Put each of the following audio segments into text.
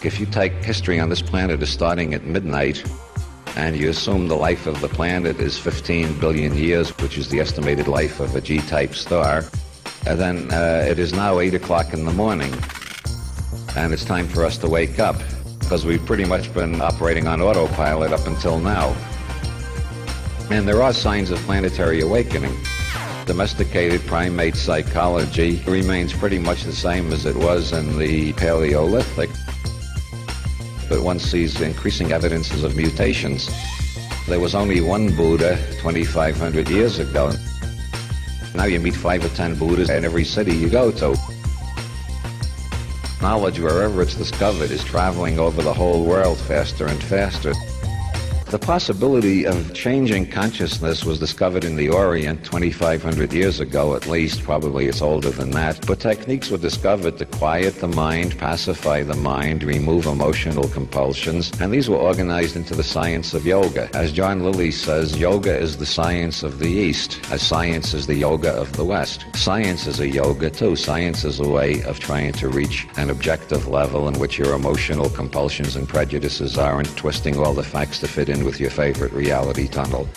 If you take history on this planet as starting at midnight, and you assume the life of the planet is 15 billion years, which is the estimated life of a G-type star, then it is now 8 o'clock in the morning, and it's time for us to wake up, because we've pretty much been operating on autopilot up until now. And there are signs of planetary awakening. Domesticated primate psychology remains pretty much the same as it was in the Paleolithic, but one sees increasing evidences of mutations. There was only one Buddha 2,500 years ago. Now you meet 5 or 10 Buddhas in every city you go to. Knowledge, wherever it's discovered, is traveling over the whole world faster and faster. The possibility of changing consciousness was discovered in the Orient 2,500 years ago at least. Probably it's older than that. But techniques were discovered to quiet the mind, pacify the mind, remove emotional compulsions, and these were organized into the science of yoga. As John Lilly says, yoga is the science of the East, as science is the yoga of the West. Science is a yoga too. Science is a way of trying to reach an objective level in which your emotional compulsions and prejudices aren't twisting all the facts to fit in with your favorite reality tunnel.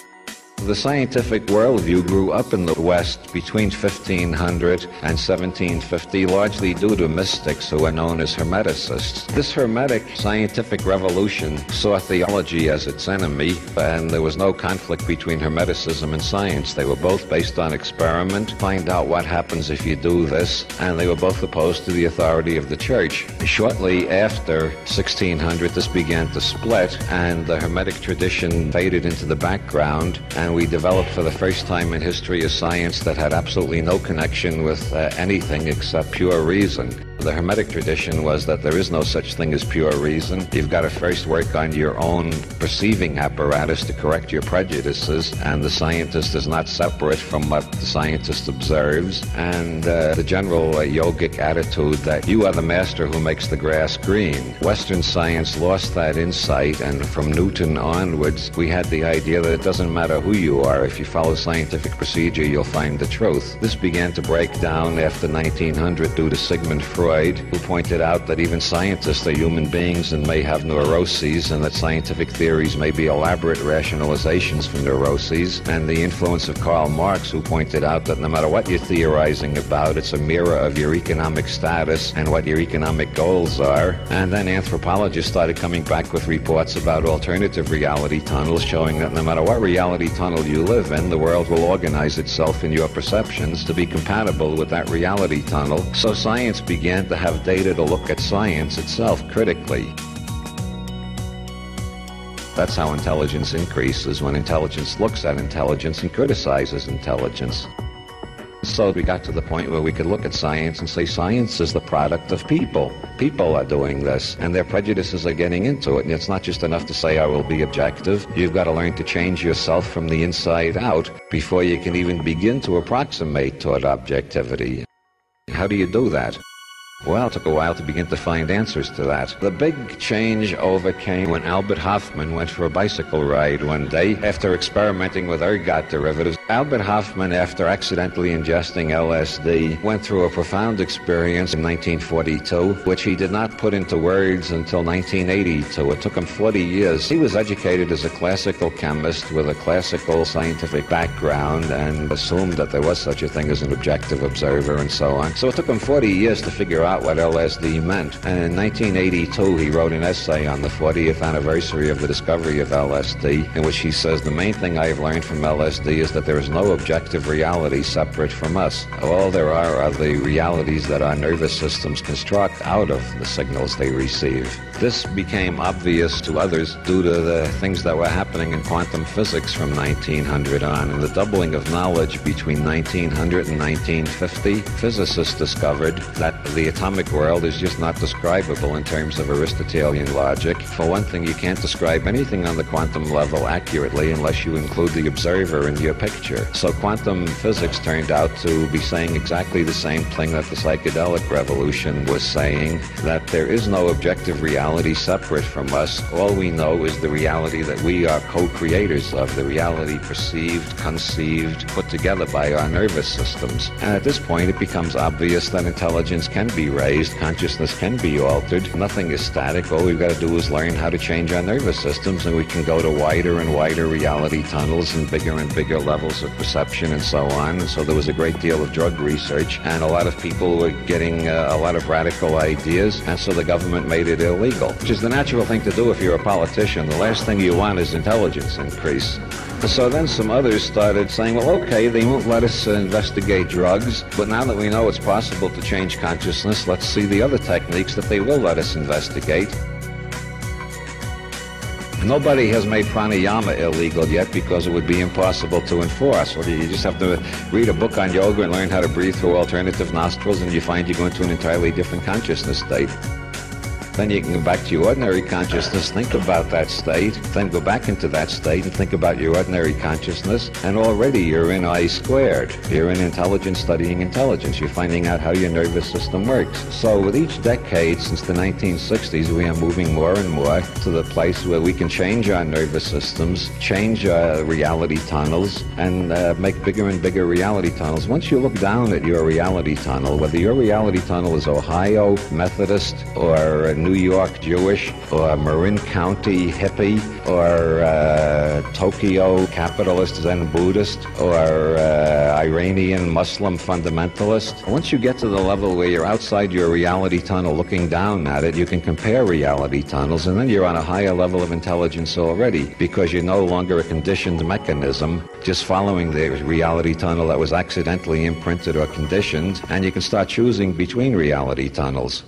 The scientific worldview grew up in the West between 1500 and 1750, largely due to mystics who are known as Hermeticists. This Hermetic scientific revolution saw theology as its enemy, and there was no conflict between Hermeticism and science. They were both based on experiment, find out what happens if you do this, and they were both opposed to the authority of the church. Shortly after 1600, this began to split, and the Hermetic tradition faded into the background, and we developed for the first time in history a science that had absolutely no connection with anything except pure reason. The Hermetic tradition was that there is no such thing as pure reason. You've got to first work on your own perceiving apparatus to correct your prejudices, and the scientist is not separate from what the scientist observes, and the general yogic attitude that you are the master who makes the grass green. Western science lost that insight, and from Newton onwards, we had the idea that it doesn't matter who you are. If you follow scientific procedure, you'll find the truth. This began to break down after 1900 due to Sigmund Freud, who pointed out that even scientists are human beings and may have neuroses, and that scientific theories may be elaborate rationalizations for neuroses, and the influence of Karl Marx, who pointed out that no matter what you're theorizing about, it's a mirror of your economic status and what your economic goals are. And then anthropologists started coming back with reports about alternative reality tunnels, showing that no matter what reality tunnel you live in, the world will organize itself in your perceptions to be compatible with that reality tunnel. So science began to have data to look at science itself critically. That's how intelligence increases, when intelligence looks at intelligence and criticizes intelligence. So we got to the point where we could look at science and say science is the product of people. People are doing this, and their prejudices are getting into it. And it's not just enough to say, I will be objective. You've got to learn to change yourself from the inside out before you can even begin to approximate toward objectivity. How do you do that? Well, it took a while to begin to find answers to that. The big change overcame when Albert Hofmann went for a bicycle ride one day after experimenting with ergot derivatives. Albert Hofmann, after accidentally ingesting LSD, went through a profound experience in 1942, which he did not put into words until 1982. It took him 40 years. He was educated as a classical chemist with a classical scientific background and assumed that there was such a thing as an objective observer and so on. So it took him 40 years to figure out what LSD meant. And in 1982, he wrote an essay on the 40th anniversary of the discovery of LSD, in which he says, the main thing I've learned from LSD is that there is no objective reality separate from us. All there are the realities that our nervous systems construct out of the signals they receive. This became obvious to others due to the things that were happening in quantum physics from 1900 on. In the doubling of knowledge between 1900 and 1950, physicists discovered that the atomic world is just not describable in terms of Aristotelian logic. For one thing, you can't describe anything on the quantum level accurately unless you include the observer in your picture. So quantum physics turned out to be saying exactly the same thing that the psychedelic revolution was saying, that there is no objective reality separate from us. All we know is the reality that we are co-creators of, the reality perceived, conceived, put together by our nervous systems. And at this point, it becomes obvious that intelligence can be be raised. Consciousness can be altered. Nothing is static. All we've got to do is learn how to change our nervous systems, and we can go to wider and wider reality tunnels and bigger levels of perception and so on. And so there was a great deal of drug research, and a lot of people were getting a lot of radical ideas, and so the government made it illegal, which is the natural thing to do if you're a politician. The last thing you want is intelligence increase. So then some others started saying, well, okay, they won't let us investigate drugs, but now that we know it's possible to change consciousness, let's see the other techniques that they will let us investigate. Nobody has made pranayama illegal yet because it would be impossible to enforce. Well, you just have to read a book on yoga and learn how to breathe through alternative nostrils, and you find you go into an entirely different consciousness state. Then you can go back to your ordinary consciousness, think about that state, then go back into that state and think about your ordinary consciousness, and already you're in I squared. You're in intelligence studying intelligence. You're finding out how your nervous system works. So with each decade since the 1960s, we are moving more and more to the place where we can change our nervous systems, change our reality tunnels, and make bigger and bigger reality tunnels. Once you look down at your reality tunnel, whether your reality tunnel is Ohio Methodist or New York Jewish or Marin County hippie or Tokyo capitalist Zen Buddhist or Iranian Muslim fundamentalist, once you get to the level where you're outside your reality tunnel looking down at it, you can compare reality tunnels, and then you're on a higher level of intelligence already, because you're no longer a conditioned mechanism just following the reality tunnel that was accidentally imprinted or conditioned, and you can start choosing between reality tunnels.